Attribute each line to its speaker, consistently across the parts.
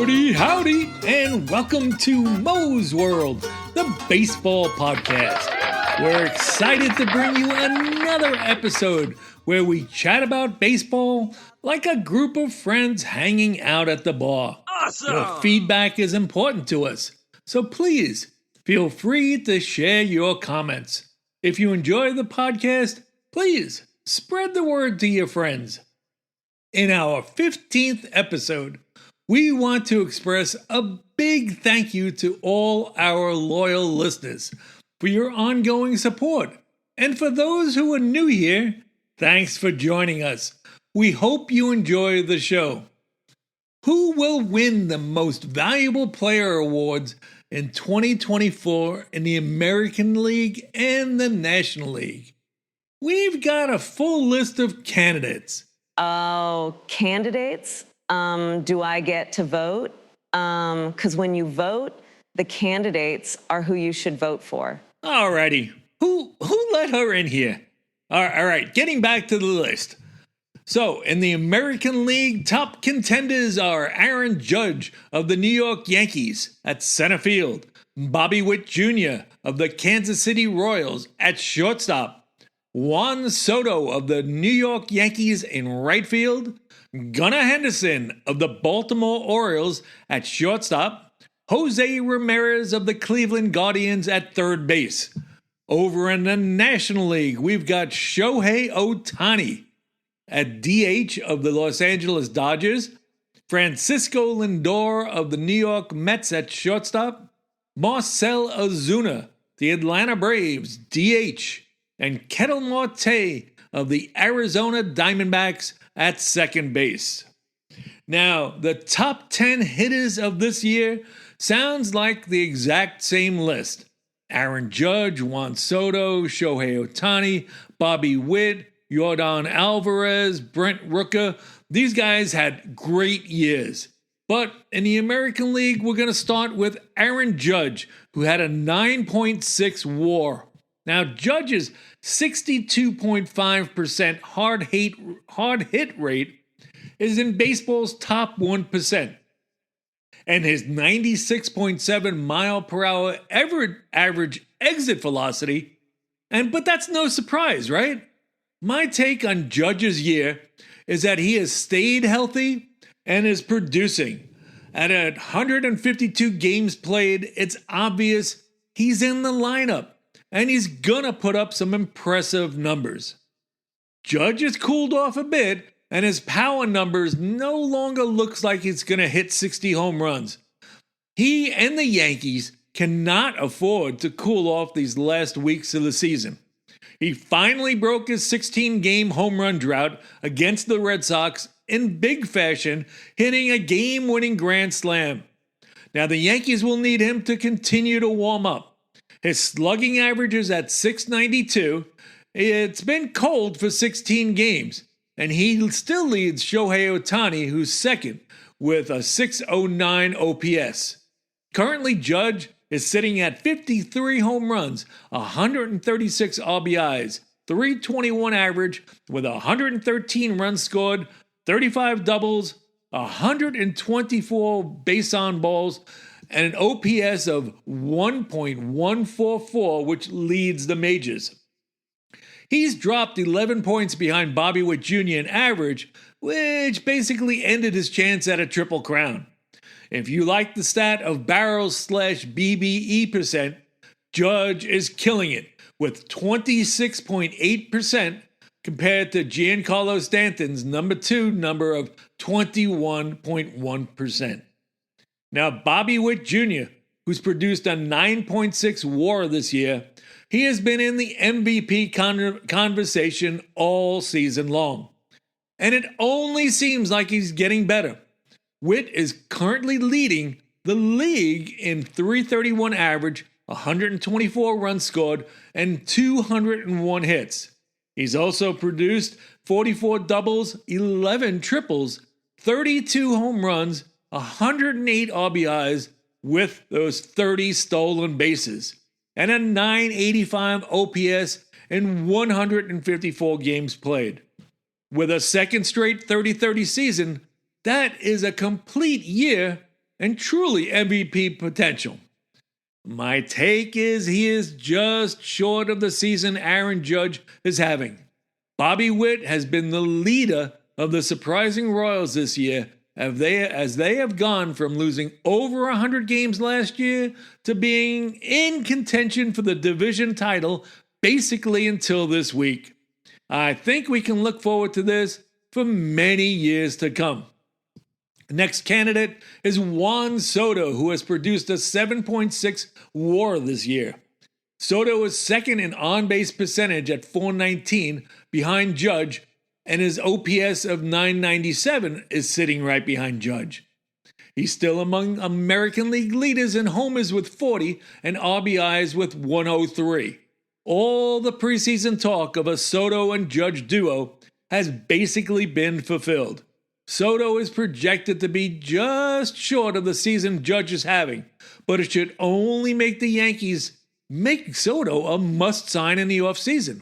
Speaker 1: Howdy, and welcome to Mo's World, the baseball podcast. We're excited to bring you another episode where we chat about baseball like a group of friends hanging out at the bar.
Speaker 2: Awesome!
Speaker 1: Your feedback is important to us, so please feel free to share your comments. If you enjoy the podcast, please spread the word to your friends. In our 15th episode, we want to express a big thank you to all our loyal listeners for your ongoing support. And for those who are new here, thanks for joining us. We hope you enjoy the show. Who will win the Most Valuable Player awards in 2024 in the American League and the National League? We've got a full list of candidates.
Speaker 3: Oh, candidates? Do I get to vote? Because when you vote, the candidates are who you should vote for.
Speaker 1: Alrighty. Who let her in here? All right, getting back to the list. So, in the American League, top contenders are Aaron Judge of the New York Yankees at center field, Bobby Witt Jr. of the Kansas City Royals at shortstop, Juan Soto of the New York Yankees in right field, Gunnar Henderson of the Baltimore Orioles at shortstop, Jose Ramirez of the Cleveland Guardians at third base. Over in the National League, we've got Shohei Ohtani at DH of the Los Angeles Dodgers, Francisco Lindor of the New York Mets at shortstop, Marcell Ozuna, the Atlanta Braves, DH, and Ketel Marte of the Arizona Diamondbacks at second base. Now, the top 10 hitters of this year sounds like the exact same list. Aaron Judge, Juan Soto, Shohei Ohtani, Bobby Witt, Yordan Alvarez, Brent Rooker. These guys had great years. But in the American League, we're going to start with Aaron Judge, who had a 9.6 WAR. Now, Judge's 62.5% hard hit rate is in baseball's top 1%. And his 96.7 mile per hour average exit velocity, but that's no surprise, right? My take on Judge's year is that he has stayed healthy and is producing. At 152 games played, it's obvious he's in the lineup. And he's gonna put up some impressive numbers. Judge has cooled off a bit, and his power numbers no longer looks like he's gonna hit 60 home runs. He and the Yankees cannot afford to cool off these last weeks of the season. He finally broke his 16-game home run drought against the Red Sox in big fashion, hitting a game-winning grand slam. Now the Yankees will need him to continue to warm up. His slugging average is at .692. It's been cold for 16 games, and he still leads Shohei Ohtani, who's second, with a .609 OPS. Currently, Judge is sitting at 53 home runs, 136 RBIs, .321 average, with 113 runs scored, 35 doubles, 124 base on balls, and an OPS of 1.144, which leads the majors. He's dropped 11 points behind Bobby Witt Jr. in average, which basically ended his chance at a triple crown. If you like the stat of barrels/BBE percent, Judge is killing it with 26.8% compared to Giancarlo Stanton's number 2 number of 21.1%. Now, Bobby Witt Jr., who's produced a 9.6 WAR this year, he has been in the MVP conversation all season long. And it only seems like he's getting better. Witt is currently leading the league in .331 average, 124 runs scored, and 201 hits. He's also produced 44 doubles, 11 triples, 32 home runs, 108 RBIs with those 30 stolen bases, and a .985 OPS in 154 games played. With a second straight 30-30 season, that is a complete year and truly MVP potential. My take is he is just short of the season Aaron Judge is having. Bobby Witt has been the leader of the surprising Royals this year, as they have gone from losing over 100 games last year to being in contention for the division title basically until this week. I think we can look forward to this for many years to come. Next candidate is Juan Soto, who has produced a 7.6 WAR this year. Soto is second in on-base percentage at .419 behind Judge, and his OPS of .997 is sitting right behind Judge. He's still among American League leaders in homers with 40 and RBIs with 103. All the preseason talk of a Soto and Judge duo has basically been fulfilled. Soto is projected to be just short of the season Judge is having, but it should only make the Yankees make Soto a must-sign in the offseason.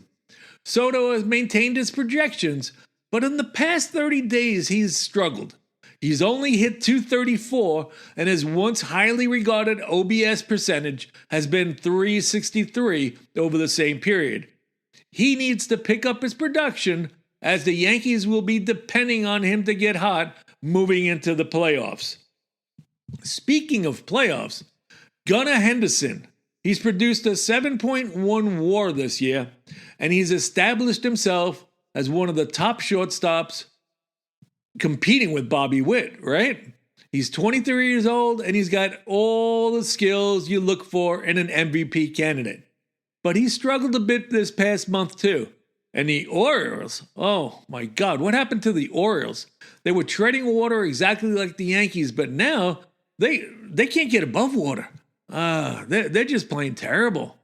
Speaker 1: Soto has maintained his projections, but in the past 30 days he's struggled. He's only hit .234, and his once highly regarded OBS percentage has been .363 over the same period. He needs to pick up his production, as the Yankees will be depending on him to get hot moving into the playoffs. Speaking of playoffs, Gunnar Henderson, he's produced a 7.1 WAR this year, and he's established himself as one of the top shortstops competing with Bobby Witt, right? He's 23 years old, and he's got all the skills you look for in an MVP candidate. But he struggled a bit this past month too. And the Orioles, oh my God, what happened to the Orioles? They were treading water exactly like the Yankees, but now they can't get above water. They're just plain terrible.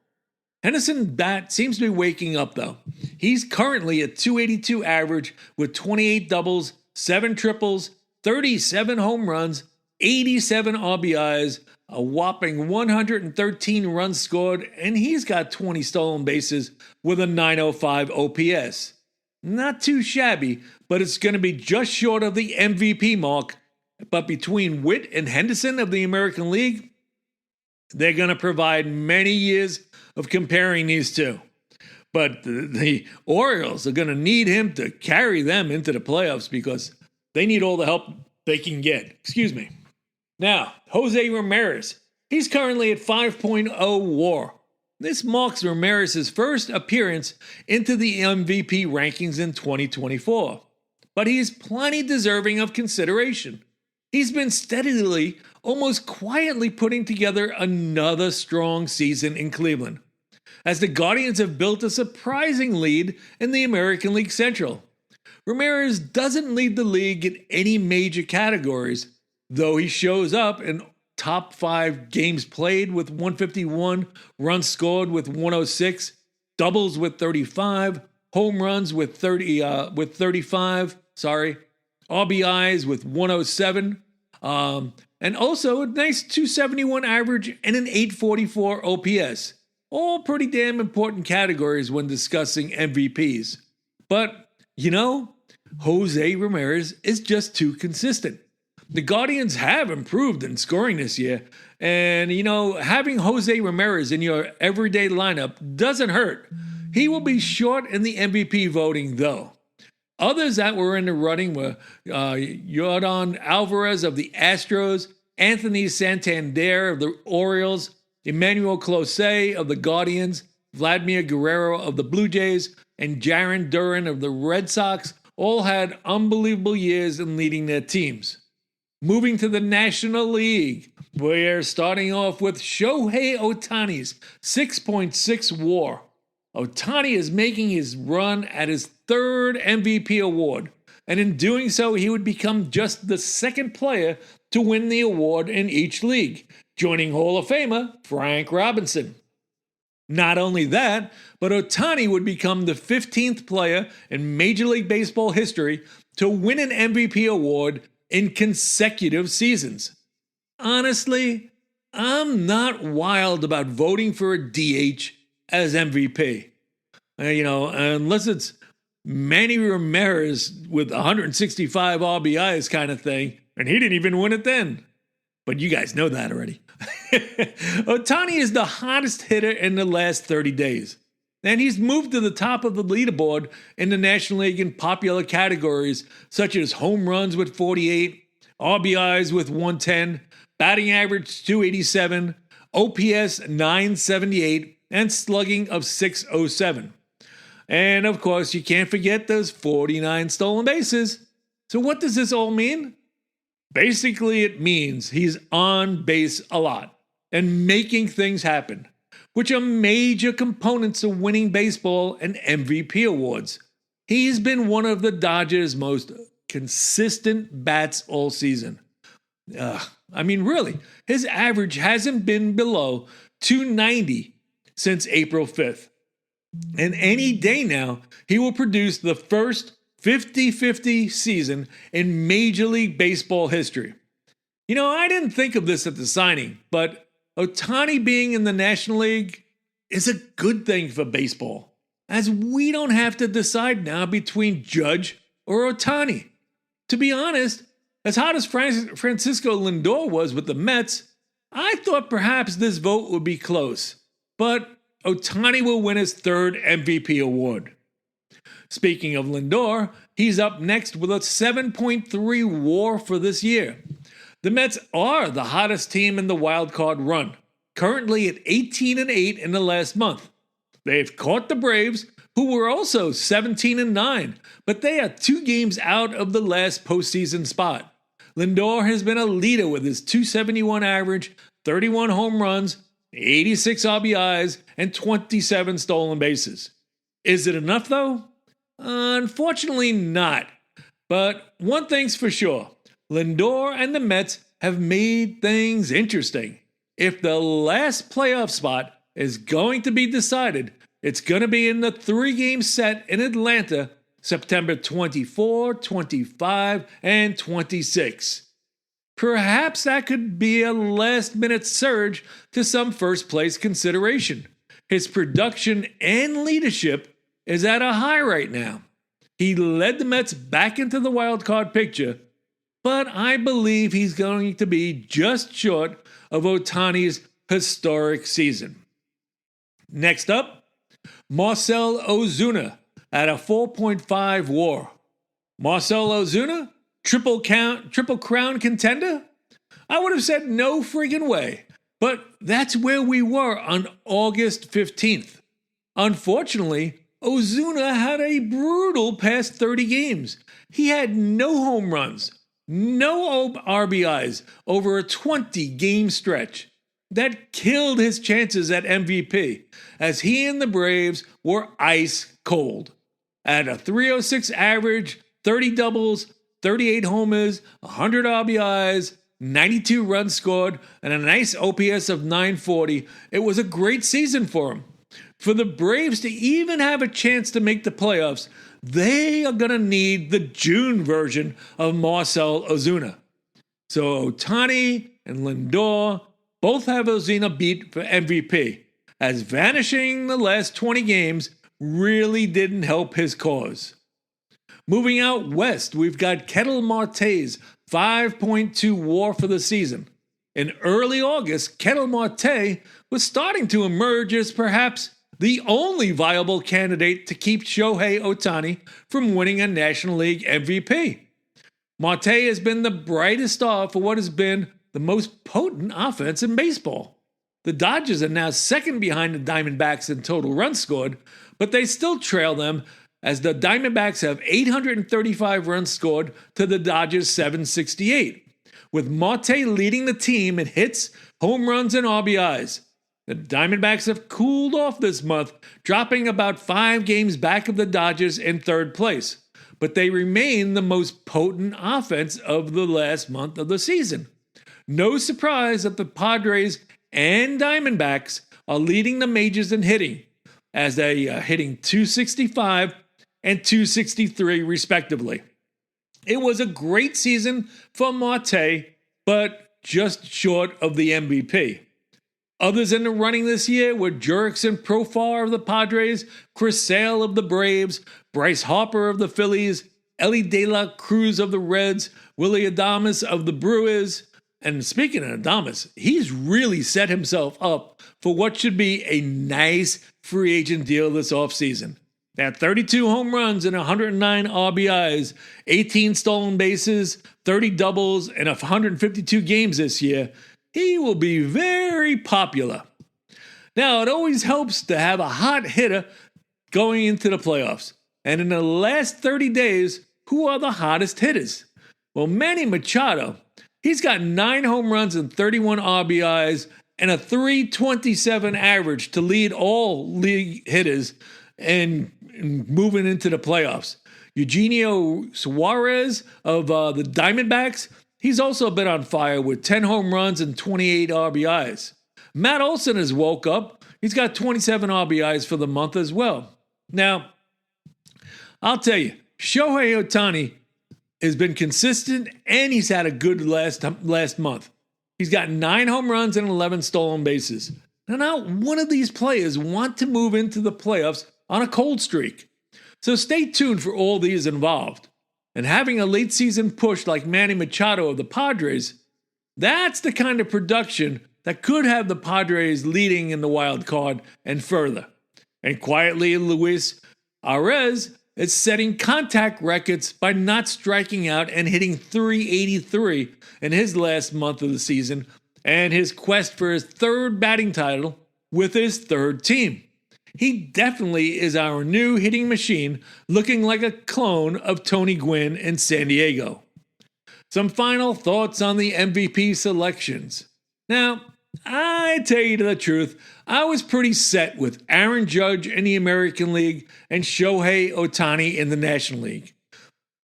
Speaker 1: Henderson bat seems to be waking up though. He's currently at .282 average with 28 doubles, 7 triples, 37 home runs, 87 RBIs, a whopping 113 runs scored, and he's got 20 stolen bases with a .905 OPS. Not too shabby, but it's going to be just short of the MVP mark. But between Witt and Henderson of the American League, they're going to provide many years of comparing these two. But the Orioles are going to need him to carry them into the playoffs because they need all the help they can get. Excuse me. Now, Jose Ramirez. He's currently at 5.0 WAR. This marks Ramirez's first appearance into the MVP rankings in 2024. But he's plenty deserving of consideration. He's been steadily, almost quietly putting together another strong season in Cleveland, as the Guardians have built a surprising lead in the American League Central. Ramirez doesn't lead the league in any major categories, though he shows up in top 5 games played with 151, runs scored with 106, doubles with 35, home runs with 35, RBIs with 107, and also a nice 271 average and an 844 OPS. All pretty damn important categories when discussing MVPs. But, Jose Ramirez is just too consistent. The Guardians have improved in scoring this year, and, having Jose Ramirez in your everyday lineup doesn't hurt. He will be short in the MVP voting, though. Others that were in the running were Yordan Alvarez of the Astros, Anthony Santander of the Orioles, Emmanuel Closet of the Guardians, Vladimir Guerrero of the Blue Jays, and Jarren Duran of the Red Sox all had unbelievable years in leading their teams. Moving to the National League, we're starting off with Shohei Ohtani's 6.6 WAR. Ohtani is making his run at his 3rd MVP award, and in doing so, he would become just the 2nd player to win the award in each league, joining Hall of Famer Frank Robinson. Not only that, but Ohtani would become the 15th player in Major League Baseball history to win an MVP award in consecutive seasons. Honestly, I'm not wild about voting for a DH as MVP. Unless it's Manny Ramirez with 165 RBIs kind of thing, and he didn't even win it then. but you guys know that already. Ohtani is the hottest hitter in the last 30 days. And he's moved to the top of the leaderboard in the National League in popular categories such as home runs with 48, RBIs with 110, batting average 287, OPS 978, and slugging of 607. And of course, you can't forget those 49 stolen bases. So what does this all mean? Basically, it means he's on base a lot and making things happen, which are major components of winning baseball and MVP awards. He's been one of the Dodgers' most consistent bats all season. Really, his average hasn't been below 290 since April 5th. And any day now, he will produce the first 50-50 season in Major League Baseball history. I didn't think of this at the signing, but Ohtani being in the National League is a good thing for baseball, as we don't have to decide now between Judge or Ohtani. To be honest, as hot as Francisco Lindor was with the Mets, I thought perhaps this vote would be close, but Ohtani will win his third MVP award. Speaking of Lindor, he's up next with a 7.3 WAR for this year. The Mets are the hottest team in the wild card run, currently at 18-8 in the last month. They've caught the Braves, who were also 17-9, but they are 2 games out of the last postseason spot. Lindor has been a leader with his .271 average, 31 home runs, 86 RBIs, and 27 stolen bases. Is it enough, though? Unfortunately not. But one thing's for sure, Lindor and the Mets have made things interesting. If the last playoff spot is going to be decided, it's going to be in the 3-game set in Atlanta, September 24, 25, and 26. Perhaps that could be a last-minute surge to some first-place consideration. His production and leadership is at a high right now. He led the Mets back into the wild card picture, but I believe he's going to be just short of Ohtani's historic season. Next up, Marcell Ozuna at a 4.5 WAR. Marcell Ozuna, triple crown contender? I would have said no friggin' way, but that's where we were on August 15th. Unfortunately, Ozuna had a brutal past 30 games. He had no home runs, no RBIs over a 20-game stretch. That killed his chances at MVP, as he and the Braves were ice cold. At a .306 average, 30 doubles, 38 homers, 100 RBIs, 92 runs scored, and a nice OPS of 940, it was a great season for him. For the Braves to even have a chance to make the playoffs, they are going to need the June version of Marcell Ozuna. So Ohtani and Lindor both have Ozuna beat for MVP, as vanishing the last 20 games really didn't help his cause. Moving out west, we've got Ketel Marte's 5.2 WAR for the season. In early August, Ketel Marte was starting to emerge as perhaps the only viable candidate to keep Shohei Ohtani from winning a National League MVP. Marte has been the brightest star for what has been the most potent offense in baseball. The Dodgers are now second behind the Diamondbacks in total runs scored, but they still trail them as the Diamondbacks have 835 runs scored to the Dodgers' 768, with Marte leading the team in hits, home runs, and RBIs. The Diamondbacks have cooled off this month, dropping about 5 games back of the Dodgers in third place, but they remain the most potent offense of the last month of the season. No surprise that the Padres and Diamondbacks are leading the majors in hitting, as they are hitting .265 and .263 respectively. It was a great season for Marte, but just short of the MVP. Others in the running this year were Jurickson Profar of the Padres, Chris Sale of the Braves, Bryce Harper of the Phillies, Ellie De La Cruz of the Reds, Willy Adames of the Brewers, And speaking of Adames, he's really set himself up for what should be a nice free agent deal this offseason. At 32 home runs and 109 RBIs, 18 stolen bases, 30 doubles, and 152 games this year, he will be very popular. Now, it always helps to have a hot hitter going into the playoffs. And in the last 30 days, who are the hottest hitters? Well, Manny Machado, he's got 9 home runs and 31 RBIs and a .327 average to lead all league hitters and moving into the playoffs. Eugenio Suarez of the Diamondbacks, he's also been on fire with 10 home runs and 28 RBIs. Matt Olson has woke up. He's got 27 RBIs for the month as well. Now, I'll tell you, Shohei Ohtani has been consistent and he's had a good last month. He's got 9 home runs and 11 stolen bases. Now, one of these players want to move into the playoffs on a cold streak. So stay tuned for all these involved. And having a late season push like Manny Machado of the Padres, that's the kind of production that could have the Padres leading in the wild card and further. And quietly, Luis Arraez is setting contact records by not striking out and hitting .383 in his last month of the season and his quest for his 3rd batting title with his 3rd team. He definitely is our new hitting machine, looking like a clone of Tony Gwynn in San Diego. Some final thoughts on the MVP selections. Now, I tell you the truth, I was pretty set with Aaron Judge in the American League and Shohei Ohtani in the National League.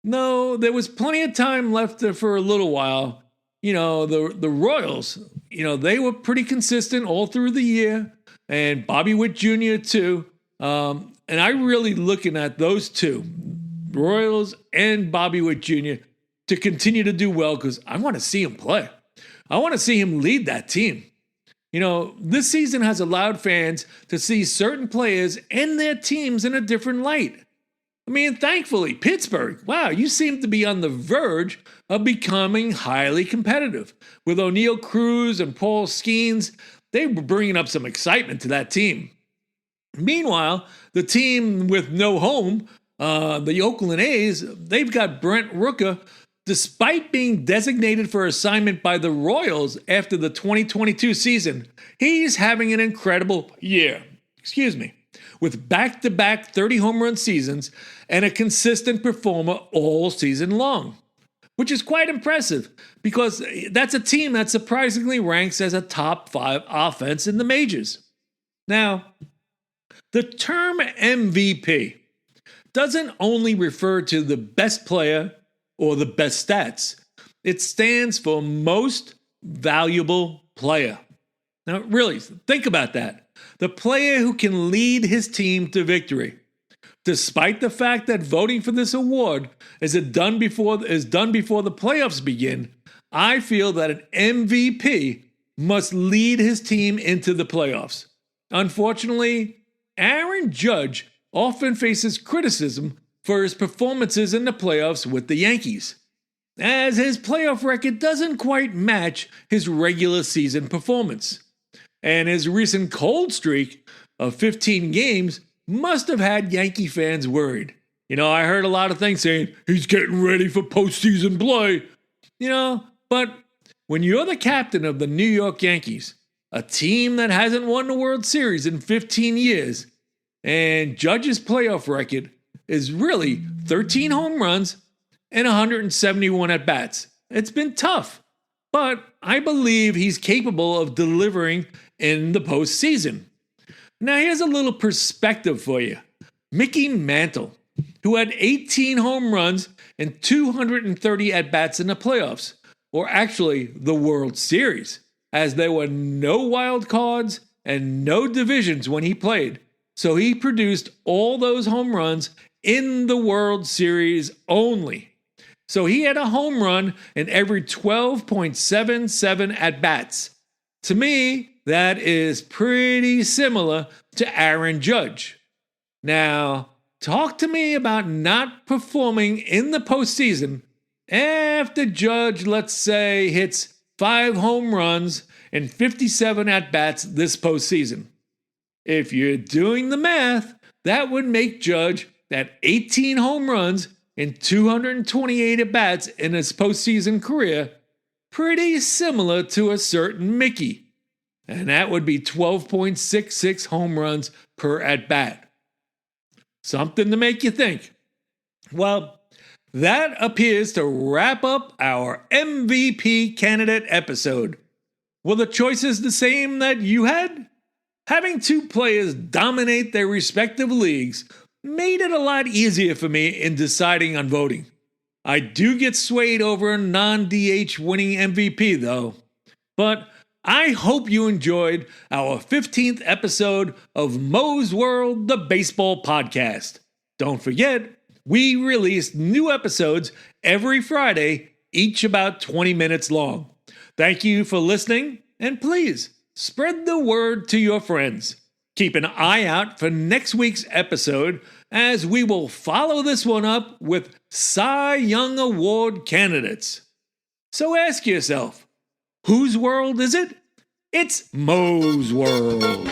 Speaker 1: No, there was plenty of time left for a little while. You know, the Royals, they were pretty consistent all through the year, and Bobby Witt Jr. too. And I really looking at those two, Royals and Bobby Witt Jr., to continue to do well because I want to see him play. I want to see him lead that team. This season has allowed fans to see certain players and their teams in a different light. I mean, thankfully, Pittsburgh, wow, you seem to be on the verge of becoming highly competitive. With O'Neal Cruz and Paul Skeens, they were bringing up some excitement to that team. Meanwhile, the team with no home, the Oakland A's, they've got Brent Rooker. Despite being designated for assignment by the Royals after the 2022 season, he's having an incredible year. With back-to-back 30 home run seasons and a consistent performer all season long, which is quite impressive because that's a team that surprisingly ranks as a top 5 offense in the majors. Now, the term MVP doesn't only refer to the best player or the best stats. It stands for most valuable player. Now, really, think about that. The player who can lead his team to victory. Despite the fact that voting for this award is done before the playoffs begin, I feel that an MVP must lead his team into the playoffs. Unfortunately, Aaron Judge often faces criticism for his performances in the playoffs with the Yankees, as his playoff record doesn't quite match his regular season performance. And his recent cold streak of 15 games must have had Yankee fans worried. I heard a lot of things saying, he's getting ready for postseason play. But when you're the captain of the New York Yankees, a team that hasn't won the World Series in 15 years, and Judge's playoff record is really 13 home runs and 171 at-bats. It's been tough, but I believe he's capable of delivering in the postseason. Now, here's a little perspective for you. Mickey Mantle, who had 18 home runs and 230 at-bats in the playoffs, or actually the World Series, as there were no wild cards and no divisions when he played. So he produced all those home runs in the World Series only. So he had a home run in every 12.77 at-bats. To me, that is pretty similar to Aaron Judge. Now, talk to me about not performing in the postseason after Judge, let's say, hits 5 home runs and 57 at-bats this postseason. If you're doing the math, that would make Judge at 18 home runs and 228 at-bats in his postseason career pretty similar to a certain Mickey, and that would be 12.66 home runs per at-bat. Something to make you think. Well, that appears to wrap up our MVP candidate episode. Were the choices the same that you had? Having 2 players dominate their respective leagues made it a lot easier for me in deciding on voting. I do get swayed over a non-DH winning MVP though. But I hope you enjoyed our 15th episode of Mo's World, the baseball podcast. Don't forget, we release new episodes every Friday, each about 20 minutes long. Thank you for listening, and please spread the word to your friends. Keep an eye out for next week's episode, as we will follow this one up with Cy Young Award candidates. So ask yourself, whose world is it? It's Mo's World.